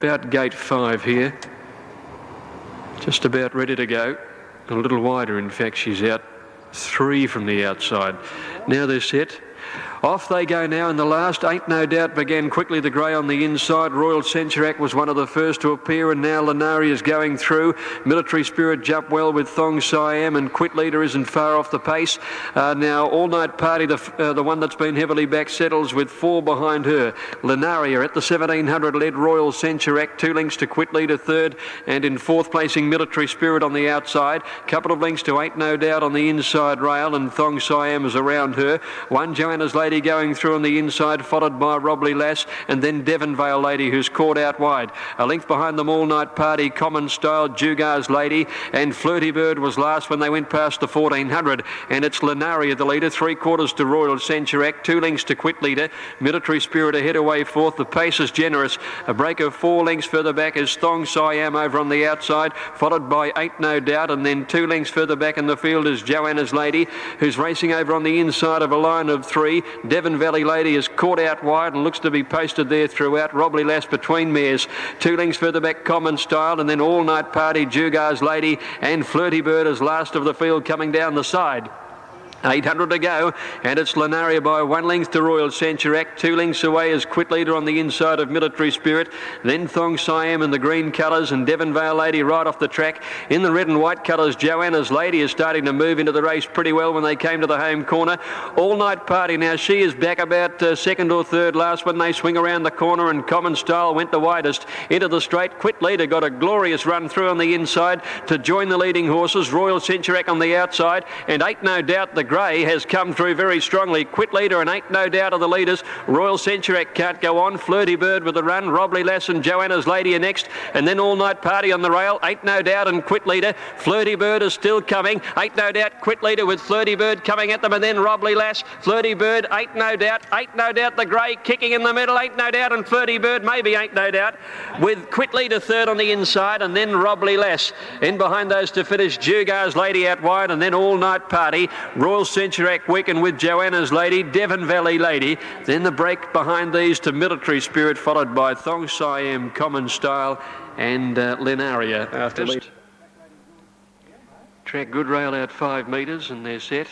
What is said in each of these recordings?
About gate 5 here, just about ready to go. A little wider, in fact, she's out 3 from the outside. Now they're set. Off they go now in the last. Ain't No Doubt began quickly, the grey on the inside. Royal Centuriac was one of the first to appear, and now Lenari is going through. Military Spirit jumped well with Thong Siam, and Quit Leader isn't far off the pace. Now All Night Party, the one that's been heavily back, settles with 4 behind her. Lenaria at the 1700 led Royal Centuriac, 2 lengths to Quit Leader third, and in 4th placing Military Spirit on the outside. Couple of lengths to Ain't No Doubt on the inside rail, and Thong Siam is around her. One Joanna's Lady going through on the inside, followed by Robley Lass, and then Devonvale Lady, who's caught out wide. A length behind them, All Night Party, Common Style, Jugar's Lady, and Flirty Bird was last when they went past the 1400, and it's Lenaria the leader, 3/4 to Royal Centuriac, 2 lengths to Quit Leader. Military Spirit ahead away 4th. The pace is generous. A break of 4 lengths further back is Thong Siam over on the outside, followed by Ain't No Doubt, and then 2 lengths further back in the field is Joanna's Lady, who's racing over on the inside of a line of 3. Devon Valley Lady is caught out wide and looks to be posted there throughout. Robley Lass between mares. 2 lengths further back, Common Style, and then All Night Party, Jugar's Lady, and Flirty Bird is last of the field coming down the side. 800 to go, and it's Lenaria by 1 length to Royal Centuriac. 2 lengths away is Quit Leader on the inside of Military Spirit. Then Thong Siam in the green colours, and Devonvale Lady right off the track. In the red and white colours, Joanna's Lady is starting to move into the race pretty well when they came to the home corner. All Night Party, now she is back about 2nd or 3rd last when they swing around the corner, and Common Style went the widest into the straight. Quit Leader got a glorious run through on the inside to join the leading horses. Royal Centuriac on the outside, and Ain't No Doubt the grey has come through very strongly. Quit Leader and Ain't No Doubt are the leaders. Royal Centuriac can't go on. Flirty Bird with a run. Robley Lass and Joanna's Lady are next, and then All Night Party on the rail. Ain't No Doubt and Quit Leader. Flirty Bird is still coming. Ain't No Doubt, Quit Leader with Flirty Bird coming at them, and then Robley Lass, Flirty Bird, Ain't No Doubt the grey kicking in the middle. Ain't No Doubt and Flirty Bird, maybe Ain't No Doubt, with Quit Leader third on the inside, and then Robley Lass. In behind those to finish, Jugar's Lady out wide, and then All Night Party. Royal Centuriac weakened with Joanna's Lady, Devon Valley Lady. Then the break behind these to Military Spirit, followed by Thong Siam, Common Style, and Lenaria after lead. Track good rail out 5 metres, and they're set.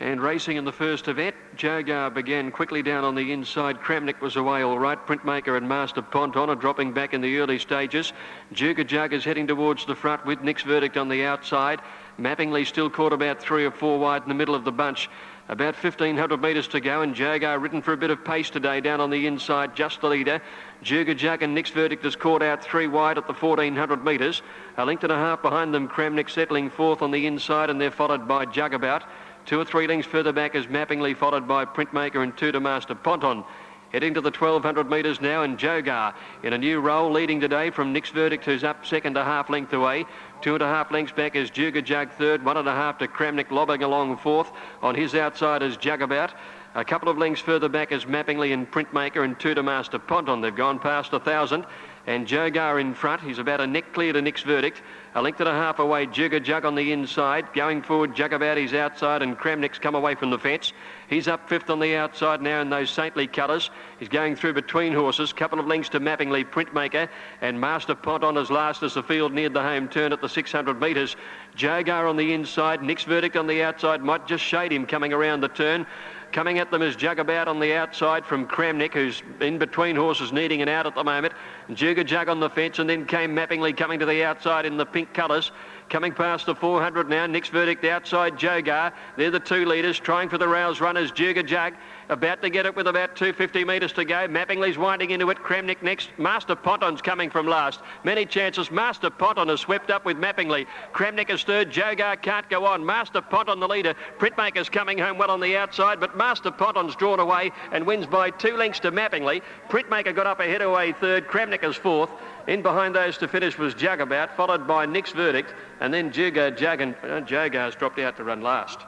And racing in the first event, Jogar began quickly down on the inside. Kramnik was away all right. Printmaker and Master Ponton are dropping back in the early stages. Juga Jug is heading towards the front with Nick's Verdict on the outside. Mappingly still caught about 3 or 4 wide in the middle of the bunch. About 1,500 metres to go, and Jogar ridden for a bit of pace today down on the inside, just the leader. Juga Jug and Nick's Verdict is caught out 3 wide at the 1,400 metres. A length and a half behind them, Kramnik settling 4th on the inside, and they're followed by Jugabout. 2 or 3 lengths further back is Mappingly, followed by Printmaker, and 2 to Master Ponton. Heading to the 1,200 metres now, and Jogar in a new role, leading today from Nick's Verdict, who's up 2nd, a half length away. 2.5 lengths back is Juga Jug third, 1.5 to Kramnik, lobbing along 4th. On his outside is Jugabout. A couple of lengths further back is Mappingly and Printmaker, and 2 to Master Ponton. They've gone past 1,000. And Jogar in front. He's about a neck clear to Nick's Verdict. A length and a half away, Juga Jug on the inside. Going forward, Jugabout is outside, and Kramnik's come away from the fence. He's up 5th on the outside now in those saintly colours. He's going through between horses. Couple of lengths to Mappingly, Printmaker, and Master Ponton is last as the field neared the home turn at the 600 metres. Jogar on the inside. Nick's Verdict on the outside might just shade him coming around the turn. Coming at them is Jugabout on the outside from Kramnik, who's in between horses, needing an out at the moment. Juga Jug on the fence, and then came Mappingly coming to the outside in the pink colours. Coming past the 400 now, Nick's Verdict outside Jogar. They're the 2 leaders. Trying for the rails runners, Juga Jug. About to get it with about 250 metres to go. Mappingly's winding into it. Kramnik next. Master Ponton's coming from last. Many chances. Master Ponton has swept up with Mappingly. Kramnik is third. Jogar can't go on. Master Ponton the leader. Printmaker's coming home well on the outside, but Master Ponton's drawn away and wins by 2 lengths to Mappingly. Printmaker got up ahead away third. Kramnik is 4th. In behind those to finish was Jugabout, followed by Nick's Verdict, and then Juga Jug, and Jogar's dropped out to run last.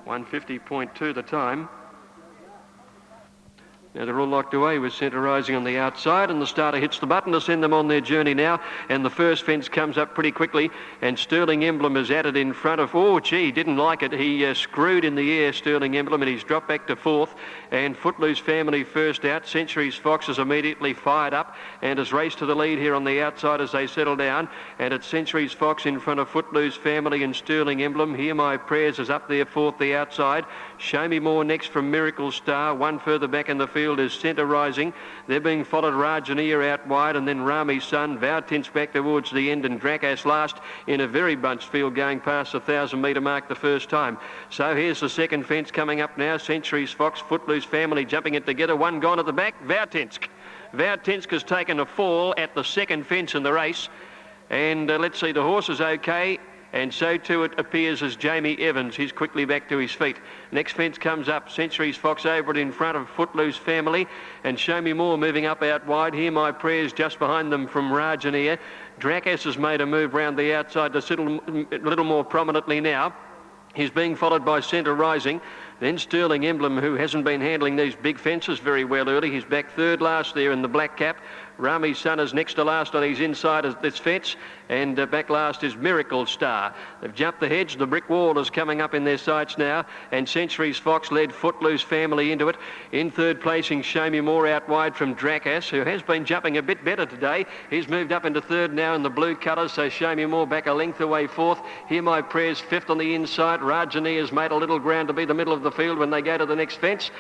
150.2 the time. Now they're all locked away with Centre Rising on the outside, and the starter hits the button to send them on their journey now, and the first fence comes up pretty quickly, and Sterling Emblem is at it in front of, oh gee, didn't like it. He screwed in the air, Sterling Emblem, and he's dropped back to fourth, and Footloose Family first out. Century's Fox is immediately fired up and has raced to the lead here on the outside as they settle down, and it's Century's Fox in front of Footloose Family and Sterling Emblem. Hear My Prayers is up there fourth, the outside. Show Me More next from Miracle Star. One further back in the field is Centre Rising. They're being followed Rajanier out wide, and then Rami's Son. Vowtints back towards the end, and Drakas last in a very bunched field going past the 1,000-metre mark the first time. So here's the second fence coming up now. Century's Fox, Footloose Family jumping it together. One gone at the back. Vowtinsk. Vowtinsk has taken a fall at the second fence in the race. And let's see, the horse is okay. And so too it appears as Jamie Evans. He's quickly back to his feet. Next fence comes up. Century's Fox over it in front of Footloose Family. And Show Me More moving up out wide. Hear My Prayers just behind them from Rajanier. Drakas has made a move round the outside to sit a little more prominently now. He's being followed by Centre Rising. Then Sterling Emblem, who hasn't been handling these big fences very well early. He's back third last there in the black cap. Rami's Son is next to last on his inside of this fence, and back last is Miracle Star. They've jumped the hedge. The brick wall is coming up in their sights now, and Century's Fox led Footloose Family into it. In third placing, Show Me More out wide from Drakas, who has been jumping a bit better today. He's moved up into third now in the blue colours, so Show Me More back a length away fourth. Hear My Prayers fifth on the inside. Rajani has made a little ground to be the middle of the field when they go to the next fence.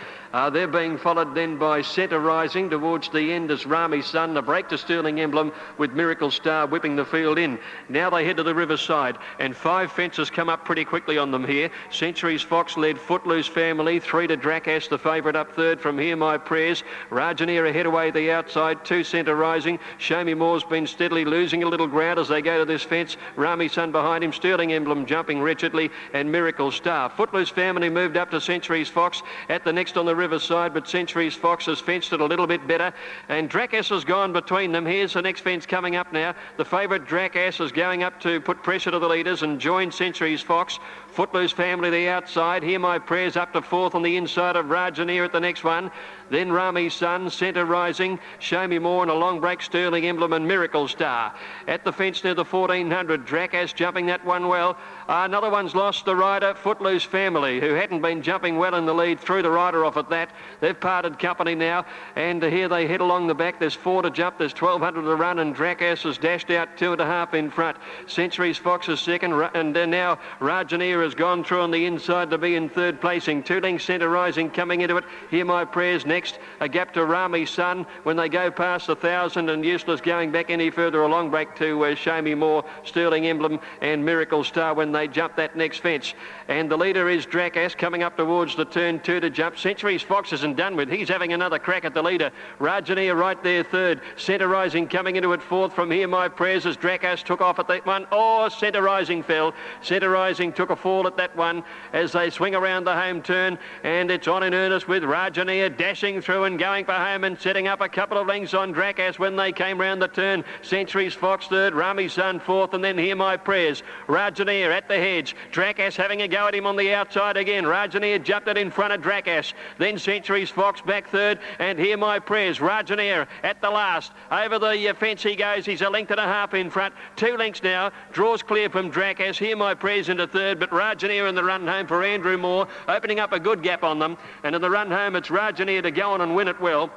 They're being followed then by Centre Rising towards the end as Rami's Son. The break to Sterling Emblem with Miracle Star whipping the field in. Now they head to the riverside, and five fences come up pretty quickly on them here. Century's Fox led Footloose Family, three to Drakas, the favourite up third from Hear My Prayers. Rajanier ahead away the outside, two Centre Rising. Show Me More's been steadily losing a little ground as they go to this fence. Rami's Son behind him, Sterling Emblem jumping wretchedly, and Miracle Star. Footloose Family moved up to Century's Fox at the next on the riverside, but Century's Fox has fenced it a little bit better, and Drakas has gone between them. Here's the next fence coming up now. The favourite Drakas is going up to put pressure to the leaders and join Century's Fox. Footloose Family the outside. Hear My Prayers up to fourth on the inside of Rajanier at the next one. Then Rami's Son, Centre Rising, Show Me More, and a long break, Sterling Emblem and Miracle Star. At the fence near the 1400, Drakas jumping that one well. Another one's lost the rider, Footloose Family, who hadn't been jumping well in the lead, threw the rider off at that. They've parted company now, and here they head along the back. There's four to jump, there's 1200 to run, and Drakas has dashed out 2.5 in front. Century's Fox is second, and now Rajanier has gone through on the inside to be in third placing. Two lengths Centre Rising coming into it. Hear My Prayers next. A gap to Rami's Son when they go past 1,000, and useless going back any further. A long break to Show Me More, Sterling Emblem and Miracle Star when they jump that next fence. And the leader is Drakas coming up towards the turn two to jump. Century's Fox isn't done with. He's having another crack at the leader. Rajanier right there third. Centre Rising coming into it fourth from Hear My Prayers as Drakas took off at that one. Oh, Centre Rising fell. Centre Rising took a fall at that one as they swing around the home turn, and it's on in earnest with Rajanier dashing through and going for home and setting up a couple of lengths on Drakas when they came round the turn. Century's Fox third, Rami's Son fourth, and then Hear My Prayers. Rajanier at the hedge. Drakas having a go at him on the outside again. Rajanier jumped it in front of Drakas. Then Century's Fox back third, and Hear My Prayers. Rajanier at the last. Over the fence he goes. He's a length and a half in front. 2 lengths now. Draws clear from Drakas. Hear My Prayers into third, but Rajanier in the run home for Andrew Moore, opening up a good gap on them. And in the run home, it's Rajanier to go on and win it well.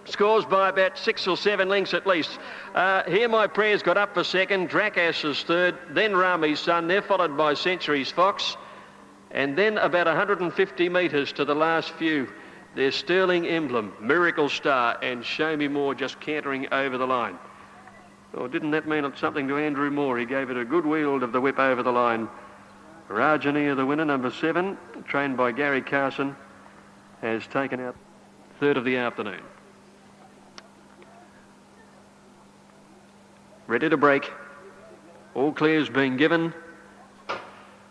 Scores by about 6 or 7 lengths at least. Hear My Prayers got up for second. Drakas is third. Then Rami's Son. They're followed by Century's Fox. And then about 150 metres to the last few, there's Sterling Emblem, Miracle Star, and Show Me More just cantering over the line. Oh, didn't that mean something to Andrew Moore? He gave it a good wield of the whip over the line. Rajanier, the winner, number 7, trained by Gary Carson, has taken out third of the afternoon. Ready to break. All clear's been given.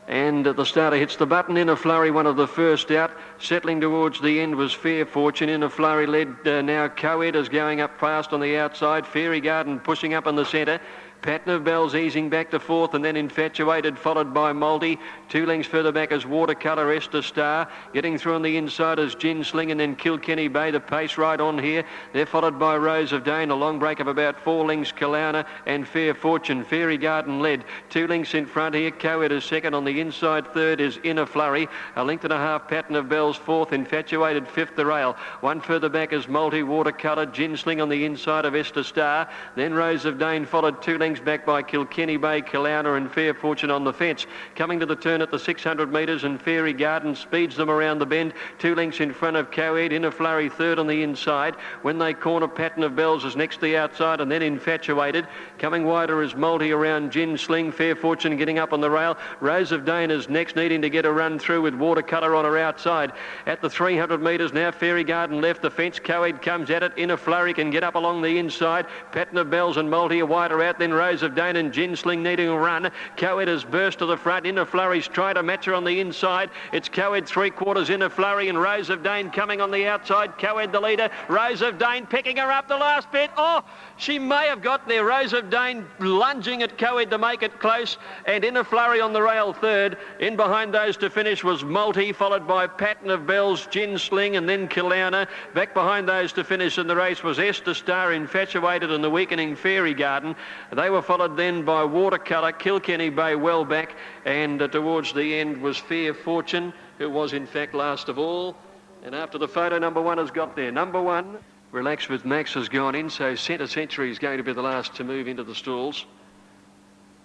And the starter hits the button. In a flurry, one of the first out. Settling towards the end was Fair Fortune. In a flurry led now Coed is going up fast on the outside. Fairy Garden pushing up in the centre. Pattern of Bells easing back to fourth, and then Infatuated, followed by Malty. 2 lengths further back as Watercolour, Esther Star. Getting through on the inside as Gin Sling, and then Kilkenny Bay, the pace right on here. They're followed by Rose of Dane, a long break of about 4 lengths, Kalana and Fair Fortune. Fairy Garden led. 2 lengths in front here. Coed is second. On the inside third is Inner Flurry. A length and a half, Pattern of Bells fourth. Infatuated fifth, the rail. 1 further back is Malty, Watercolour. Gin Sling on the inside of Esther Star. Then Rose of Dane followed 2 lengths back by Kilkenny Bay, Kalana and Fair Fortune on the fence. Coming to the turn at the 600 metres, and Fairy Garden speeds them around the bend. 2 lengths in front of Coed. Inner Flurry third on the inside. When they corner, Pattern of Bells is next to the outside, and then Infatuated. Coming wider is Malty around Gin Sling. Fair Fortune getting up on the rail. Rose of Dane is next, needing to get a run through with Watercolour on her outside. At the 300 metres now, Fairy Garden left the fence. Coed comes at it. Inner Flurry can get up along the inside. Pattern of Bells and Malty are wider out. Then Rose of Dane and Gin Sling needing a run. Coed has burst to the front. Inner Flurry's trying to match her on the inside. It's Coed 3/4, Inner Flurry, and Rose of Dane coming on the outside. Coed the leader. Rose of Dane picking her up the last bit. Oh, she may have got there. Rose of Dane lunging at Coed to make it close, and Inner Flurry on the rail third. In behind those to finish was Malty, followed by Pattern of Bells, Gin Sling, and then Kalana. Back behind those to finish in the race was Esther Star, Infatuated, and the weakening Fairy Garden. They were followed then by Watercolour, Kilkenny Bay well back, and towards the end was Fair Fortune, who was in fact last of all. And after the photo, number 1 has got there. Number 1, Relax with Max, has gone in, so Centre Century is going to be the last to move into the stalls.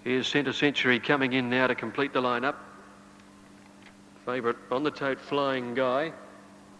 Here's Centre Century coming in now to complete the lineup. Favourite on the tote, Flying Guy,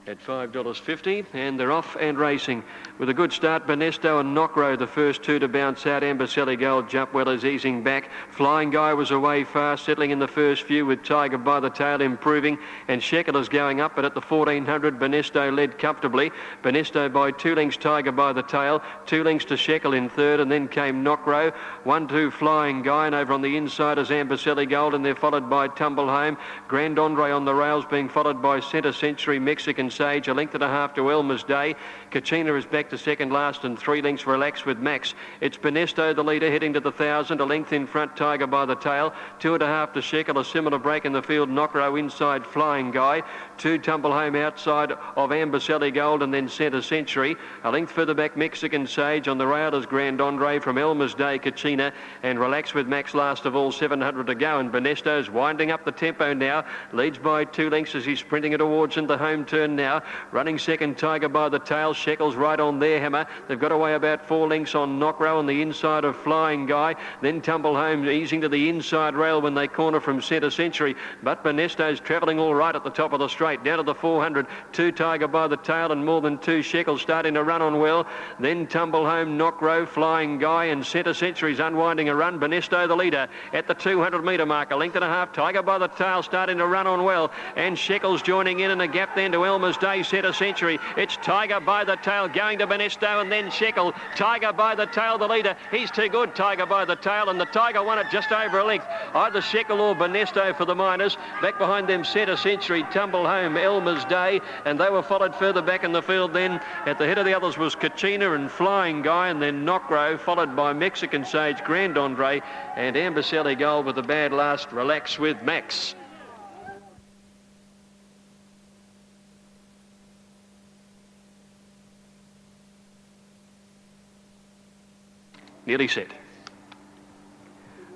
at $5.50, and they're off and racing with a good start. Benesto and Knockrow, the first 2 to bounce out. Ambercelli Gold jump well as easing back. Flying Guy was away fast, settling in the first few with Tiger by the Tail improving, and Shekel is going up, but at the 1400 Benesto led comfortably. Benesto by 2 lengths, Tiger by the Tail, 2 lengths to Shekel in third, and then came Knockrow. 1-2 Flying Guy, and over on the inside is Ambercelli Gold, and they're followed by Tumble Home. Grand Andre on the rails, being followed by Centre Century, Mexican Sage, a length and a half to Elmer's Day. Kachina is back to second last, and 3 lengths Relax with Max. It's Benesto, the leader, heading to the 1,000. A length in front, Tiger by the Tail. 2.5 to Shekel, a similar break in the field. Knockrow inside, Flying Guy. 2 Tumble Home outside of Ambercelli Gold, and then Centre Century. A length further back, Mexican Sage. On the rail is Grand Andre from Elmer's Day, Kachina, and Relax with Max last of all, 700 to go. And Benesto's winding up the tempo now. Leads by 2 lengths as he's sprinting it towards into home turn now. Running second, Tiger by the Tail. Shekel's right on their hammer. They've got away about 4 lengths on Knockrow on the inside of Flying Guy. Then Tumble Home easing to the inside rail when they corner from Centre Century. But Benesto's travelling all right at the top of the straight. Down to the 400. 2 Tiger by the Tail and more than 2 Shekel starting to run on well. Then Tumble Home, Knockrow, Flying Guy, and Centre Century's unwinding a run. Benesto the leader at the 200 metre mark. A length and a half. Tiger by the Tail starting to run on well. And Shekel's joining in, and a gap then to Elmer's Day, Centre Century. It's Tiger by the Tail going to Benesto, and then Shekel. Tiger by the Tail, the leader. He's too good, Tiger by the Tail, and the Tiger won it just over a length. Either Shekel or Benesto for the minors. Back behind them, Centre Century, Tumble Home, Elmer's Day, and they were followed further back in the field then. At the head of the others was Kachina and Flying Guy, and then Knockrow, followed by Mexican Sage, Grand Andre, and Ambercelli Gold with a bad last, Relax with Max. Nearly set.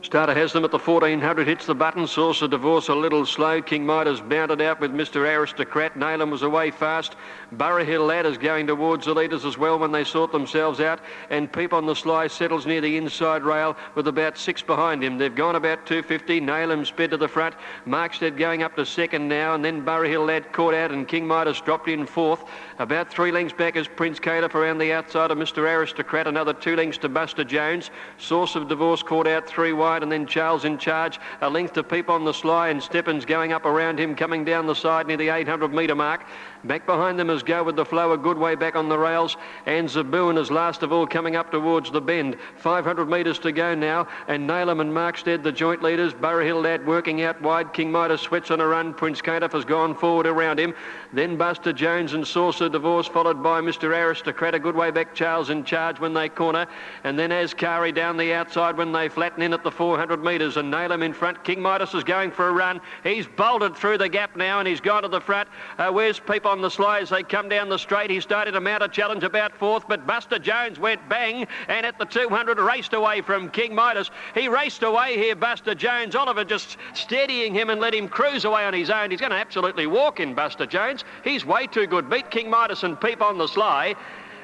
Starter has them at the 1400, hits the button. Source of Divorce a little slow. King Midas bounded out with Mr. Aristocrat. Nayland was away fast. Burra Hill Lad is going towards the leaders as well when they sort themselves out. And Peep on the Sly settles near the inside rail with about 6 behind him. They've gone about 250. Nayland sped to the front. Markstead going up to second now, and then Burra Hill Lad caught out, and King Midas dropped in fourth. About 3 lengths back is Prince Caliph around the outside of Mr. Aristocrat. Another 2 lengths to Buster Jones. Source of Divorce caught out 3 wide, and then Charles in charge. A length to Peep on the Sly, and Steppens going up around him, coming down the side near the 800 metre mark. Back behind them is Go With The Flow, a good way back on the rails, and Zaboon is last of all coming up towards the bend. 500 metres to go now, and Nalem and Markstead, the joint leaders. Burra Hill Lad working out wide. King Midas Sweats on a run. Prince Cadiff has gone forward around him. Then Buster Jones and Saucer Divorce, followed by Mr. Aristocrat, a good way back. Charles in charge when they corner, and then Ascari down the outside when they flatten in at the 400 metres, and Nalem in front. King Midas is going for a run. He's bolted through the gap now, and he's gone to the front. Where's Peep on the sly as they come down the straight? He started to mount a challenge about fourth, but Buster Jones went bang, and at the 200 raced away from King Midas. He raced away here, Buster Jones. Oliver just steadying him and let him cruise away on his own. He's going to absolutely walk in, Buster Jones. He's way too good. Beat King Midas and Peep on the sly.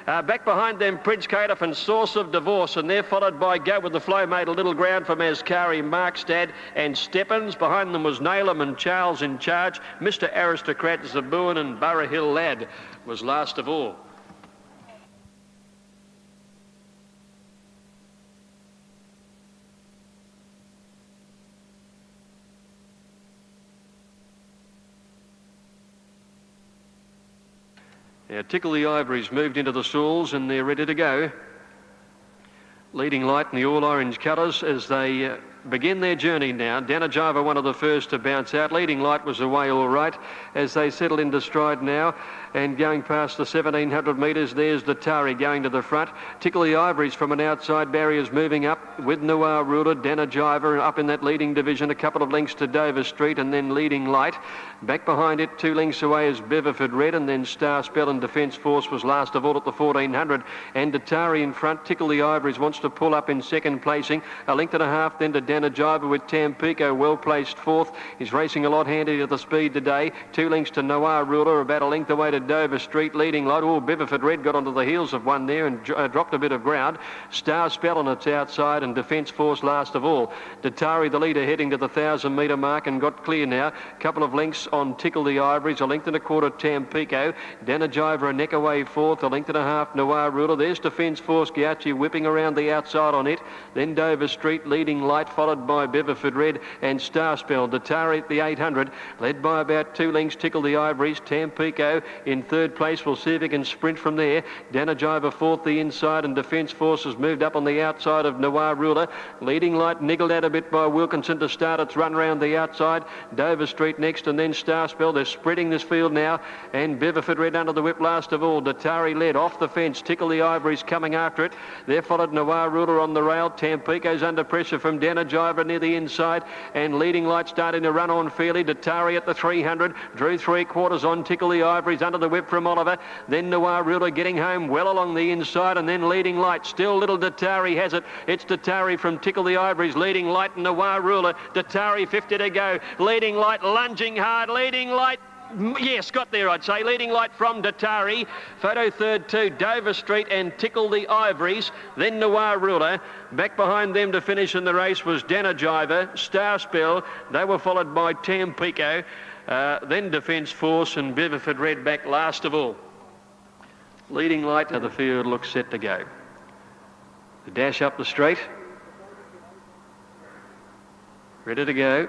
Back behind them, Prince Cadiff and Source of Divorce, and they're followed by Go With The Flow, made a little ground from Ascari, Markstad and Steppens. Behind them was Nalem and Charles in charge. Mr. Aristocrat, Zaboon and Burra Hill Lad was last of all. Now, Tickle the Ivories moved into the stalls and they're ready to go. Leading Light in the all-orange colours as they begin their journey now. Danajiva, one of the first to bounce out. Leading Light was away all right as they settle into stride now. And going past the 1,700 metres, there's the Tari going to the front. Tickle the Ivories from an outside barriers moving up with Noir Ruler. Danajiva up in that leading division, a couple of lengths to Dover Street, and then Leading Light. Back behind it, 2 lengths away is Beverford Red, and then Star Spell and Defence Force was last of all at the 1,400. And Datari in front. Tickle the Ivories wants to pull up in second placing. A length and a half then to Danajiva with Tampico well placed fourth. He's racing a lot handy to the speed today. 2 lengths to Noir Ruler, about a length away to Dover Street. Leading Light. Oh, Beverford Red got onto the heels of one there and dropped a bit of ground. Star Spell on its outside and Defence Force last of all. Datari, the leader, heading to the 1,000 metre mark and got clear now. Couple of lengths on Tickle the Ivories, a length and a quarter Tampico. Danajiva a neck away fourth, a length and a half Noir Ruler. There's Defence Force, Gauchi whipping around the outside on it. Then Dover Street, Leading Light, followed by Beverford Red and Star Spell. Datari at the 800, led by about 2 lengths. Tickle the Ivories. Tampico in third place. We'll see if he can sprint from there. Danajiva fourth the inside, and Defence Force has moved up on the outside of Noir Ruler. Leading Light niggled out a bit by Wilkinson to start its run round the outside. Dover Street next, and then Star Spell. They're spreading this field now, and Beverford Red under the whip last of all. Datari led off the fence. Tickle the Ivories coming after it. They're followed Noir Ruler on the rail. Tampico's under pressure from Danajiva near the inside, and Leading Light starting to run on fairly. Datari at the 300, drew 3/4 on Tickle the Ivories under the whip from Oliver. Then Noir Ruler getting home well along the inside, and then Leading Light. Still little Datari has it. It's Datari from Tickle the Ivories. Leading Light and Noir Ruler. Datari 50 to go. Leading Light lunging hard. Leading Light. Yes, got there, I'd say. Leading Light from Datari. Photo third to Dover Street and Tickle the Ivories. Then Noir Ruler. Back behind them to finish in the race was Danajiva, Star Spell. They were followed by Tampico. Then Defence Force and Beverford Red back last of all. Leading Light. Now the field looks set to go. The dash up the straight. Ready to go.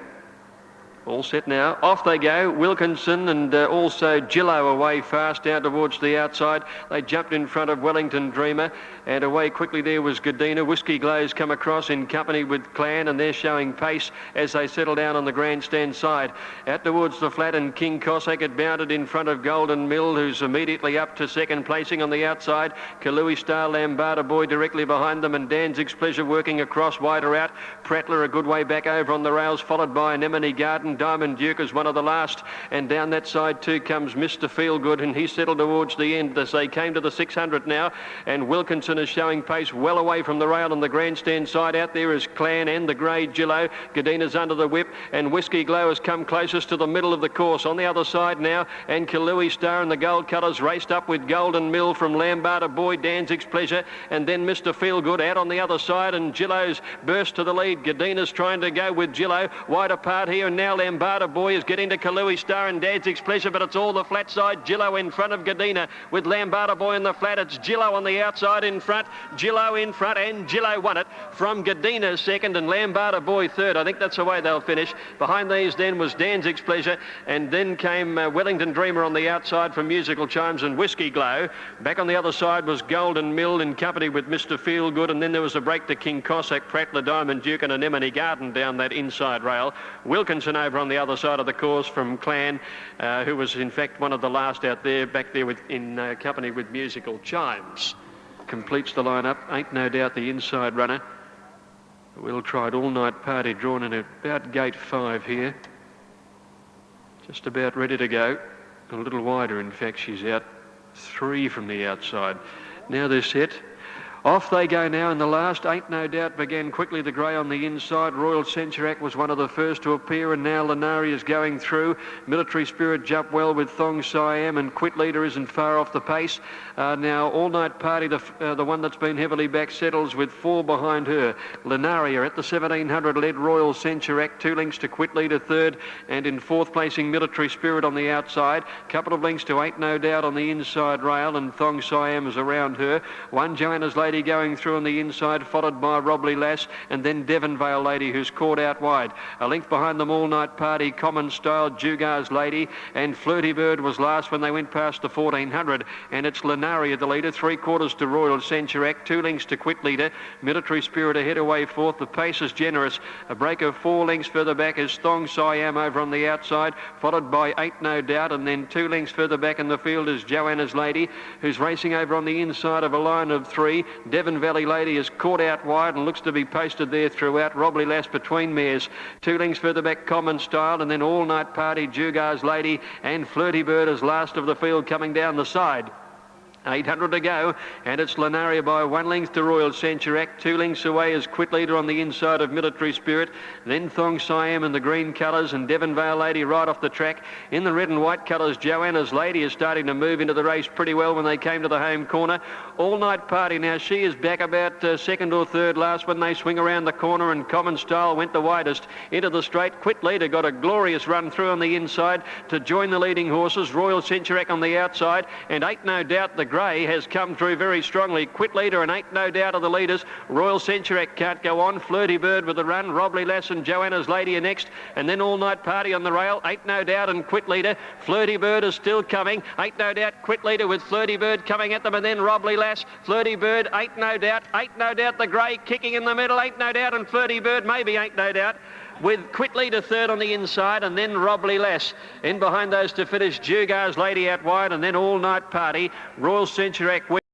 All set now. Off they go. Wilkinson and also Gillo away fast down towards the outside. They jumped in front of Wellington Dreamer, and away quickly there was Gadina. Whiskey Glow's come across in company with Clan, and they're showing pace as they settle down on the grandstand side. Out towards the flat, and King Cossack had bounded in front of Golden Mill, who's immediately up to second placing on the outside. Kalui Star, Lambada Boy directly behind them, and Danzig's Pleasure working across wider out. Prattler a good way back over on the rails, followed by Anemone Garden. Diamond Duke is one of the last, and down that side too comes Mr. Feelgood, and he settled towards the end as they came to the 600 now, and Wilkinson is showing pace well away from the rail on the grandstand side. Out there is Clan and the grey Gillo. Gadina's under the whip, and Whiskey Glow has come closest to the middle of the course. On the other side now, and Kalui Star and the Gold Colours raced up with Golden Mill from Lambada Boy, Danzig's Pleasure, and then Mr. Feelgood out on the other side, and Gillo's burst to the lead. Gadina's trying to go with Gillo wide apart here, and now Lambada Boy is getting to Kalui Star and Danzig's Pleasure, but it's all the flat side. Gillo in front of Gadina with Lambada Boy in the flat. It's Gillo on the outside in front. Gillo in front, and Gillo won it from Gadina second and Lambada Boy third. I think that's the way they'll finish. Behind these then was Danzig's Pleasure, and then came Wellington Dreamer on the outside from Musical Chimes and Whiskey Glow. Back on the other side was Golden Mill in company with Mr. Feelgood, and then there was a break to King Cossack, Prattler, Diamond Duke and Anemone Garden down that inside rail. Wilkinson over on the other side of the course from Clan, who was in fact one of the last out there, back there in company with Musical Chimes. Completes the lineup. Ain't no doubt the inside runner. We'll try it all night party, drawn in about gate 5 here. Just about ready to go. A little wider, in fact, she's out 3 from the outside. Now they're set. Off they go now in the last. Ain't No Doubt began quickly, the grey on the inside. Royal Centuriac was one of the first to appear, and now Lenari is going through. Military Spirit jumped well with Thong Siam, and Quit Leader isn't far off the pace. Now All Night Party, the one that's been heavily back, settles with 4 behind her. Lenaria at the 1700 led Royal Centuriac, 2 lengths to Quit Leader third, and in 4th placing Military Spirit on the outside. Couple of lengths to Ain't No Doubt on the inside rail, and Thong Siam is around her. One Joanna's Lady going through on the inside, followed by Robley Lass, and then Devonvale Lady, who's caught out wide. A length behind them, All Night Party, Common Style, Jugar's Lady, and Flirty Bird was last when they went past the 1400, and it's Lenaria the leader, 3/4 to Royal Centuriac, 2 lengths to Quit Leader. Military Spirit ahead away 4th. The pace is generous. A break of 4 lengths further back is Thong Siam over on the outside, followed by Ain't No Doubt, and then 2 lengths further back in the field is Joanna's Lady, who's racing over on the inside of a line of 3. Devon Valley Lady is caught out wide and looks to be posted there throughout. Robley Lass between mares. 2 lengths further back, Common Style, and then All Night Party, Jugar's Lady, and Flirty Bird is last of the field coming down the side. 800 to go, and it's Lenaria by 1 length to Royal Centuriac. 2 lengths away is Quit Leader on the inside of Military Spirit. Then Thong Siam in the green colours, and Devonvale Lady right off the track. In the red and white colours, Joanna's Lady is starting to move into the race pretty well when they came to the home corner. All Night Party now, she is back about 2nd or 3rd last when they swing around the corner, and Common Style went the widest into the straight. Quit Leader got a glorious run through on the inside to join the leading horses. Royal Centuriac on the outside, and Ain't No Doubt the grey has come through very strongly. Quit Leader and Ain't No Doubt are the leaders. Royal Centuriac can't go on. Flirty Bird with a run. Robley Lass and Joanna's Lady are next, and then All Night Party on the rail. Ain't No Doubt and Quit Leader. Flirty Bird is still coming. Ain't No Doubt, Quit Leader with Flirty Bird coming at them, and then Robley Lass, Flirty Bird, Ain't No Doubt the grey kicking in the middle. Ain't No Doubt and Flirty Bird, maybe Ain't No Doubt, with Quit Leader third on the inside, and then Robley Lass. In behind those to finish, Jugar's Lady out wide, and then All Night Party. Royal Centuriac